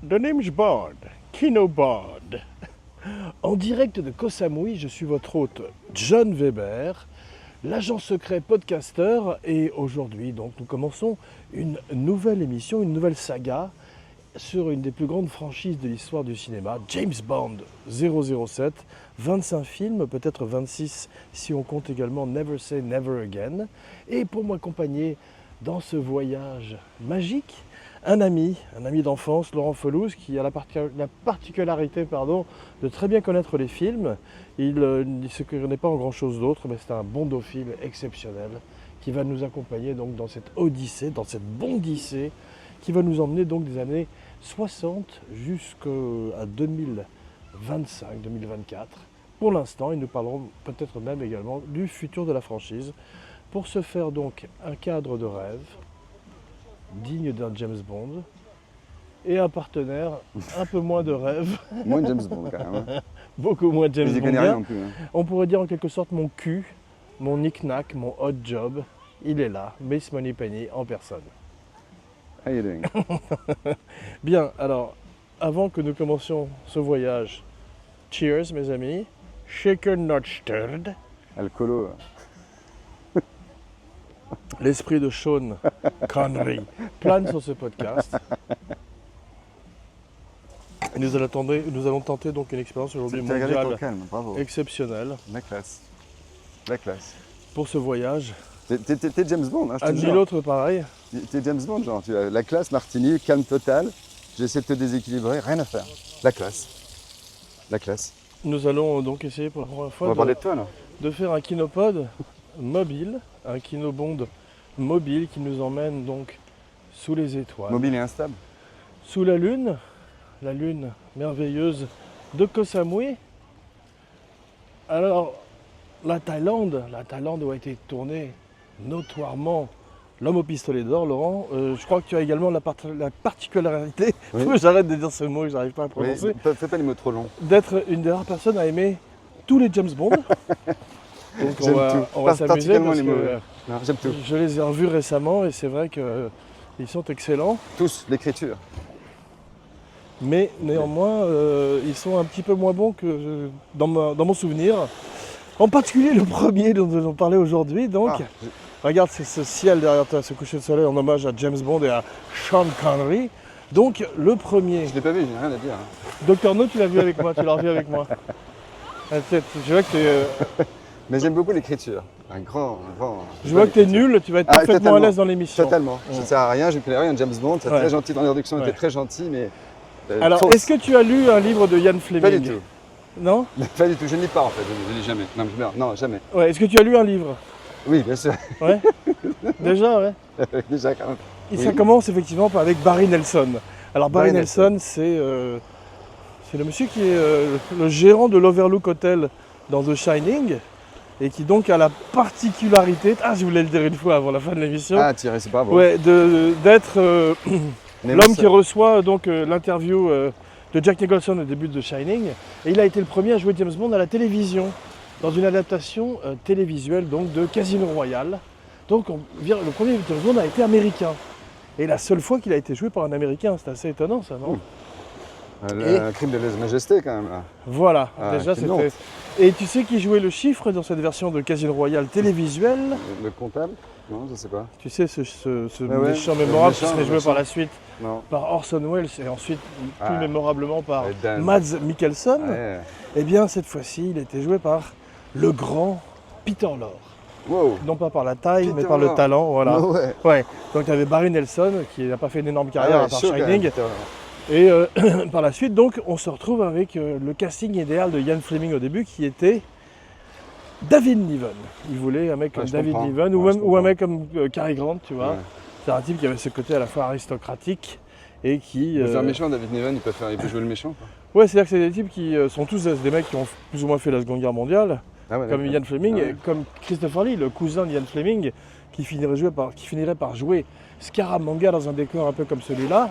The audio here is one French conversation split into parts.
The name's Bond, Kino Bond. En direct de Koh Samui, je suis votre hôte John Weber, l'agent secret podcaster, et aujourd'hui donc nous commençons une nouvelle émission, une nouvelle saga sur une des plus grandes franchises de l'histoire du cinéma, James Bond 007, 25 films, peut-être 26 si on compte également Never Say Never Again. Et pour m'accompagner dans ce voyage magique, un ami d'enfance, Laurent Felouz, qui a la particularité de très bien connaître les films. Il ne se connaît pas en grand-chose d'autre, mais c'est un bondophile exceptionnel qui va nous accompagner donc dans cette odyssée, dans cette bondyssée, qui va nous emmener donc des années 60 jusqu'à 2025, 2024. Pour l'instant, et nous parlerons peut-être même également du futur de la franchise, pour se faire donc un cadre de rêve digne d'un James Bond et un partenaire un peu moins de rêve. Moins James Bond quand même. Hein. Beaucoup moins James Mais j'y Bond. connais rien non plus. Hein. On pourrait dire en quelque sorte mon cul, mon knick-knack, mon hot job. Il est là, Miss Moneypenny en personne. How you doing? Bien, alors, avant que nous commencions ce voyage, cheers mes amis, shaken not stirred. Alcoolo. L'esprit de Sean Connery plane sur ce podcast. Et nous allons tenter donc une expérience aujourd'hui T'as regardé mondiale ton calme, bravo. exceptionnelle La classe. La classe. pour ce voyage. T'es James Bond, hein, je te Un le nul jure. autre pareil. T'es James Bond, genre, tu as la classe, Martini, calme total. J'essaie de te déséquilibrer, rien à faire. La classe. La classe. Nous allons donc essayer pour la première On fois va parler de toi là. de faire un kinopod mobile, un kinobond mobile qui nous emmène donc sous les étoiles, Mobile et instable. sous la lune merveilleuse de Koh Samui. Alors, la Thaïlande où a été tourné notoirement L'homme au pistolet d'or, Laurent. Je crois que tu as également la particularité, Oui. j'arrête de dire ce mot que j'arrive pas à prononcer, Fais pas les mots trop longs. d'être une des rares personnes à aimer tous les James Bond. Donc J'aime tout. on va s'amuser Particulièrement parce les que mauvais. Non, j'aime tout. je les ai revus récemment et c'est vrai qu'ils sont excellents. Tous, l'écriture. Mais néanmoins, ils sont un petit peu moins bons que dans mon souvenir. En particulier le premier dont nous allons parler aujourd'hui. Donc, Ah, regarde ce ciel derrière toi, ce coucher de soleil en hommage à James Bond et à Sean Connery. Donc, le premier. je l'ai pas vu, j'ai rien à dire. Hein. Dr No, tu l'as vu avec moi, tu l'as revu avec moi. Je vois que Mais j'aime beaucoup l'écriture. Un grand. je vois que t'es nul, tu vas être parfaitement à totalement. l'aise dans l'émission. Totalement. Ça Ouais. ne sert à rien, je ne connais rien de James Bond. C'est Ouais. très gentil dans l'introduction, Ouais. était très gentil, mais. Alors, fausse. est-ce que tu as lu un livre de Ian Fleming? Pas du tout. Non? Pas du tout, je ne lis pas en fait, je ne lis jamais. Non, jamais. Ouais, est-ce que tu as lu un livre? Oui, bien sûr. Ouais. Déjà, ouais. Déjà quand même. Et Oui. ça commence effectivement avec Barry Nelson. Alors Barry Barry Nelson, c'est le monsieur qui est le gérant de l'Overlook Hotel dans The Shining et qui donc a la particularité, je voulais le dire une fois avant la fin de l'émission, Ah, Thierry, c'est pas bon. ouais, d'être Mais l'homme moi, qui reçoit donc l'interview de Jack Nicholson au début de The Shining, et il a été le premier à jouer James Bond à la télévision, dans une adaptation télévisuelle donc de Casino Royale. Donc le premier James Bond a été américain. Et la seule fois qu'il a été joué par un américain, c'est assez étonnant ça, non? Un crime de lèse-majesté quand même là. Voilà, Ah, déjà quelle c'était. honte. Et tu sais qui jouait le chiffre dans cette version de Casino Royale télévisuelle? Le comptable? Non, je sais pas. Tu sais, ce ouais, méchant le mémorable qui méchant, serait le joué méchant. par la suite Non. par Orson Welles et ensuite plus Ah. mémorablement par Ouais, Dan. Mads Mikkelsen. Ouais. Eh bien, cette fois-ci, il a été joué par le grand Peter Lorre. Wow. Non pas par la taille, Peter mais par le Lorre. talent, voilà. No way. Ouais. Donc il y avait Barry Nelson, qui n'a pas fait une énorme carrière Ah ouais, à part chaud, quand même, Shining. Peter Lorre. Et par la suite, donc, on se retrouve avec le casting idéal de Ian Fleming au début, qui était David Niven. Il voulait un mec comme Ouais, je David comprends. Niven, Ouais, je ou un comprends. mec comme Cary Grant, tu vois. Ouais. C'est un type qui avait ce côté à la fois aristocratique et qui... Il peut faire méchant, David Niven, il peut jouer le méchant. Quoi. Ouais, c'est-à-dire que c'est des types qui sont tous des mecs qui ont plus ou moins fait la Seconde Guerre mondiale, Ah ouais, comme d'accord. Ian Fleming, Ah ouais. et comme Christopher Lee, le cousin d'Ian Fleming, qui finirait par jouer Scaramanga dans un décor un peu comme celui-là,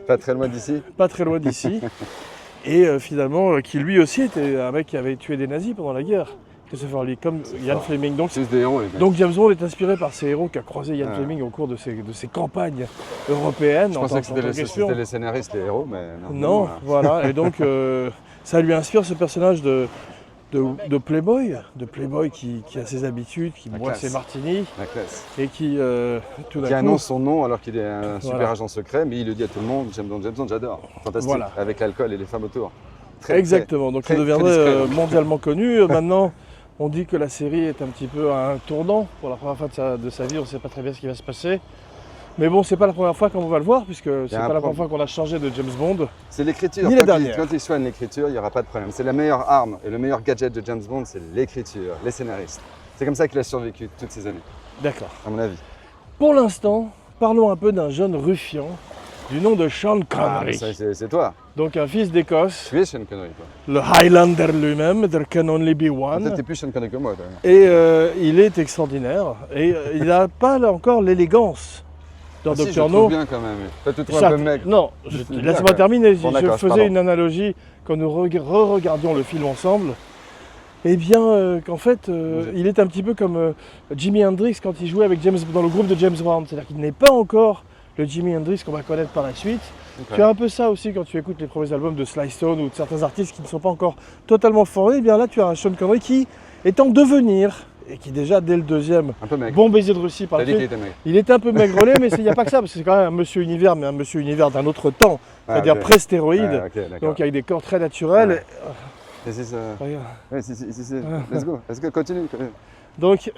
Pas très loin d'ici. pas très loin d'ici, et finalement qui lui aussi était un mec qui avait tué des nazis pendant la guerre, Christopher Lee, comme Ian Fleming. Donc, C'est des héros, les mecs. donc James Bond est inspiré par ces héros qu'a croisé Ian Ouais. Fleming au cours de ses campagnes européennes. Je en pensais tant- que c'était en tant qu'espion. les scénaristes, les héros, mais Non, voilà. Et donc, ça lui inspire ce personnage de Playboy qui a ses habitudes, qui La boit classe. ses martinis La classe. et qui, tout d'un Qui coup, annonce son nom alors qu'il est un super Voilà. agent secret, mais il le dit à tout le monde, James Bond, j'adore. Fantastique, Voilà. avec l'alcool et les femmes autour. Très, exactement. Donc, très- il deviendrait très discret, donc. mondialement connu. Maintenant, on dit que la série est un petit peu à un tournant. Pour la première fois de sa vie, on ne sait pas très bien ce qui va se passer. Mais bon, c'est pas la première fois qu'on va le voir, puisque c'est un pas la pro- première fois qu'on a changé de James Bond. C'est l'écriture. Ni la Quand dernière. il soigne l'écriture, il n'y aura pas de problème. C'est la meilleure arme et le meilleur gadget de James Bond, c'est l'écriture, les scénaristes. C'est comme ça qu'il a survécu toutes ces années, D'accord. à mon avis. Pour l'instant, parlons un peu d'un jeune ruffian du nom de Sean Connery. Ça, c'est toi. Donc un fils d'Écosse, Tu es Sean Connery, toi. le Highlander lui-même, there can only be Peut-être one. t'es plus Sean Connery que moi, toi. Et il est extraordinaire. Et il n'a pas là encore l'élégance dans Ah si, je le Doctor trouve No. bien quand même. Toi, tu le trouves un Certes, peu maigre. non, Je le trouve bien, laisse-moi quand même. terminer. Bon, Je d'accord, faisais pardon. une analogie quand nous re-regardions le film ensemble. Eh bien, qu'en fait, il est un petit peu comme Jimi Hendrix quand il jouait avec dans le groupe de James Brown. C'est-à-dire qu'il n'est pas encore le Jimi Hendrix qu'on va connaître par la suite. Ok. Tu as un peu ça aussi quand tu écoutes les premiers albums de Sly Stone ou de certains artistes qui ne sont pas encore totalement formés. Eh bien là, tu as un Sean Connery qui est en devenir et qui déjà dès le deuxième, Un peu maigre. bon baiser de Russie par T'as le dit qu'il fait, était maigre. il est un peu maigrelet, mais il n'y a pas que ça, parce que c'est quand même un monsieur univers, mais un monsieur univers d'un autre temps, c'est-à-dire ok. pré-stéroïde, Ouais, ok, d'accord. donc avec des corps très naturels. Ouais. This is, Regarde. ouais, si. Let's go, continue. Donc,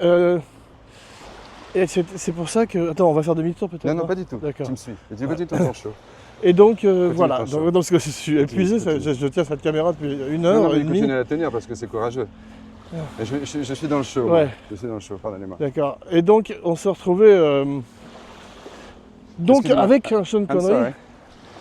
et c'est pour ça que... Attends, on va faire demi-tour peut-être. Non, non, hein pas du tout. D'accord. Tu me suis. Et tu continues ton talk show. Et donc, Continue voilà, ton show. donc, parce que je suis épuisé, Continue. je tiens cette caméra depuis une Non, heure non, et mais demie. continue à la tenir parce que c'est courageux. Mais je suis dans le show. Ouais. moi. Je suis dans le show, pardonnez-moi. D'accord. Et donc, on s'est retrouvés... donc, Excusez-moi. avec un Sean I'm Connery sorry.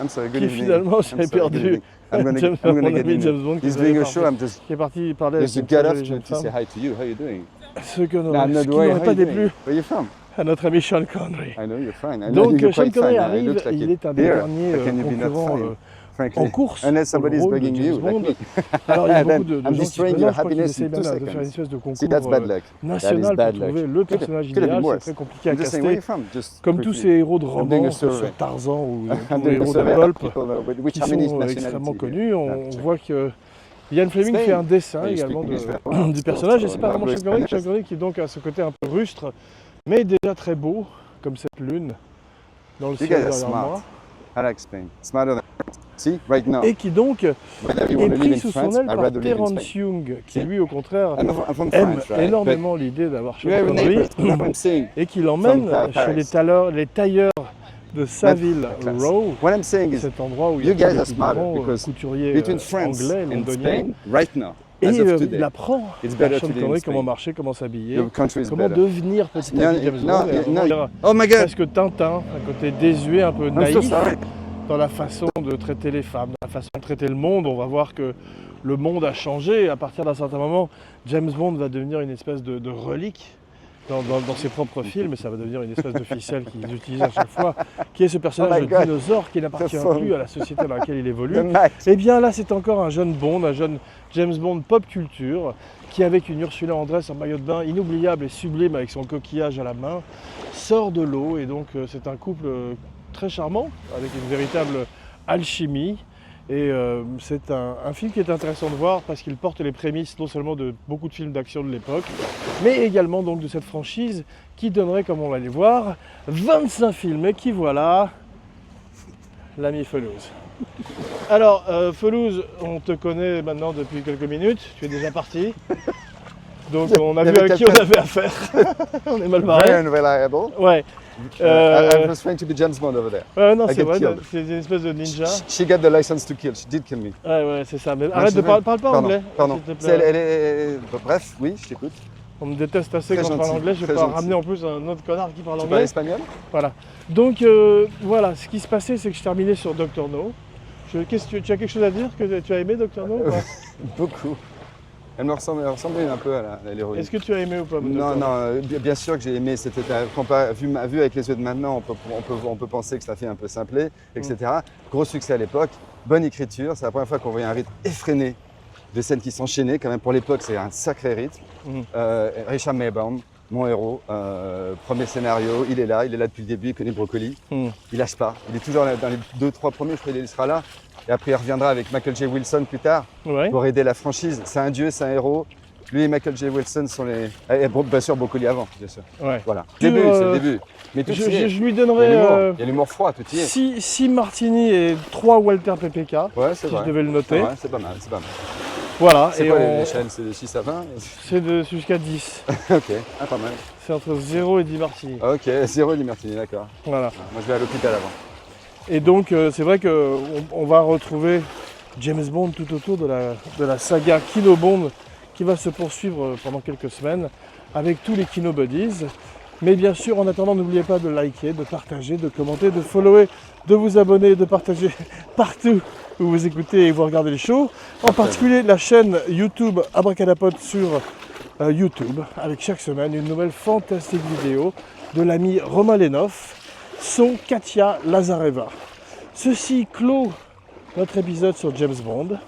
I'm sorry, good qui evening. finalement I'm s'est sorry, good perdu. evening. I'm gonna Mon get ami in. James Bond qui He's devait doing a partir. show, I'm just... Qui est parti parler avec Just to une get très off jolie jeune to say femme. hi to you. How you doing? Ce que No, I'm not qui worried. n'aurait How pas you doing? déplu Where you from? à notre ami Sean Connery. I know you're fine. I know Donc you're Sean quite Connery fine. It arrive, looks like il it. est un des Here, derniers how can you be not concurrents fine? en Frankly, course unless pour le somebody's rôle de bugging James you, Bond. like me. Alors il y a And then beaucoup de I'm gens qui se destroying présentent, your je crois qu'ils happiness essayent in 2 même de faire une seconds. espèce de See, that's concours bad luck. national That is pour bad trouver luck. le personnage Could have idéal, been c'est worse. très compliqué à I'm just saying, where caster. you from? Just Comme tous quickly. ces héros de I'm doing romans, a que ce soit survey. Tarzan ou I'm les doing a héros de survey of pulp, people, which qui harmonies sont nationality extrêmement here. connus. On Yeah. voit que Ian Fleming Spain. fait un dessin Yeah, you également speak English very well. du personnage, et c'est pas So, vraiment no, Sean Connery, Spanish. Sean Connery qui donc a ce côté un peu rustre, mais déjà très beau, comme cette lune dans le You ciel guys are derrière smart. moi, I like Spain. Smarter than... See, right now. et qui donc Whenever you est want to live pris in sous son France, aile I'd par rather live in Terence Spain. Young, qui Yeah. lui au contraire I'm from aime France, right? énormément l'idée d'avoir Sean We're Connery, neighbors. That's what I'm saying. et qui l'emmène From chez Paris. les tailleurs de Savile Class. Row, What I'm saying is, cet endroit où il y you a guys tous are les smarter grands because couturiers between France anglais, and londoniens. Spain, right now, Et as of il today, apprend it's à better Sean to live in Connery Spain. comment marcher, comment s'habiller, Your country is comment better. devenir petit No, à petit James no, Bond. Et à un moment, il y a Oh my God! presque Tintin, un côté désuet, un peu I'm so naïf sorry. dans la façon de traiter les femmes, dans la façon de traiter le monde. On va voir que le monde a changé. À partir d'un certain moment, James Bond va devenir une espèce de relique dans ses propres films, et ça va devenir une espèce de ficelle qu'ils utilisent à chaque fois, qui est ce personnage Oh my de God. dinosaure qui n'appartient C'est fun. plus à la société dans laquelle il évolue. The max. Et bien là, c'est encore un jeune Bond, un jeune James Bond pop culture, qui avec une Ursula Andress en maillot de bain inoubliable et sublime avec son coquillage à la main, sort de l'eau. Et donc c'est un couple très charmant, avec une véritable alchimie. Et c'est un film qui est intéressant de voir parce qu'il porte les prémices non seulement de beaucoup de films d'action de l'époque, mais également donc de cette franchise qui donnerait, comme on va les voir, 25 films. Et qui voilà, l'ami Felouz. Alors, Felouz, on te connaît maintenant depuis quelques minutes, tu es déjà parti. Donc on a Il y vu avait à qui on quelqu'un- avait affaire. On est mal Very barré. unreliable. Ouais. I was trying to be James Bond over there. Ouais, non, I c'est get vrai, killed. c'est une espèce de ninja. She got the license to kill. She did kill me. Ouais, c'est ça. Mais Non, arrête je de sais parler, pas. parle pas Pardon, anglais. Pardon. s'il te plaît. C'est- elle est... Bref, oui, je t'écoute. On me déteste assez Très quand je parle gentil, anglais. Je vais très pas gentil. ramener en plus un autre connard qui parle Tu parles anglais. espagnol? Voilà. Donc voilà, ce qui se passait, c'est que je terminais sur Doctor No. Qu'est-ce que tu as quelque chose à dire que tu as aimé Doctor No ou pas Beaucoup. Elle me ressemblait un peu à l'héroïne. Est-ce que tu as aimé ou pas Non, Dr. No non, bien sûr que j'ai aimé. C'était vu avec les yeux de maintenant, on peut penser que ça fait un peu simplé, etc. Gros succès à l'époque, bonne écriture. C'est la première fois qu'on voyait un rythme effréné Des scènes qui s'enchaînaient, quand même, pour l'époque, c'est un sacré rythme. Richard Maybaum, mon héros, premier scénario, il est là depuis le début, il connaît Brocoli. Il lâche pas, il est toujours là, dans les 2-3 premiers, je crois qu'il sera là. Et après, il reviendra avec Michael J. Wilson plus tard pour aider la franchise. C'est un dieu, c'est un héros. Lui et Michael J. Wilson sont les. Et bien sûr, Brocoli avant, bien sûr. Ouais. Voilà. C'est le début. Mais tout je lui donnerais. Il y a l'humour froid, tout y est. 6 Martini et 3 Walter PPK. Ouais, c'est si vrai. je devais le noter. Ouais, c'est pas mal, c'est pas mal. Voilà. C'est quoi l'échelle? C'est de 6 à 20? C'est jusqu'à 10. Ok, pas mal. C'est entre 0 et 10 Martini. Ok, 0 et 10 Martini, d'accord. Voilà. Moi, je vais à l'hôpital avant. Et donc, c'est vrai qu'on va retrouver James Bond tout autour de la saga Kino Bond qui va se poursuivre pendant quelques semaines avec tous les Kino Buddies. Mais bien sûr, en attendant, n'oubliez pas de liker, de partager, de commenter, de follower, de vous abonner, de partager partout où vous écoutez et vous regardez les shows. En particulier la chaîne YouTube Abracadapod sur YouTube, avec chaque semaine une nouvelle fantastique vidéo de l'ami Romain Lenhoff, son Katia Lazareva. Ceci clôt notre épisode sur James Bond.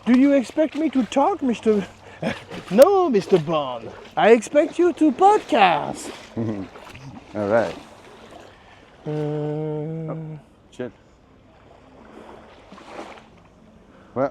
Do you expect me to talk, Mr. No, Mr. Bond. I expect you to podcast. All right. Euh... Shit. Ouais,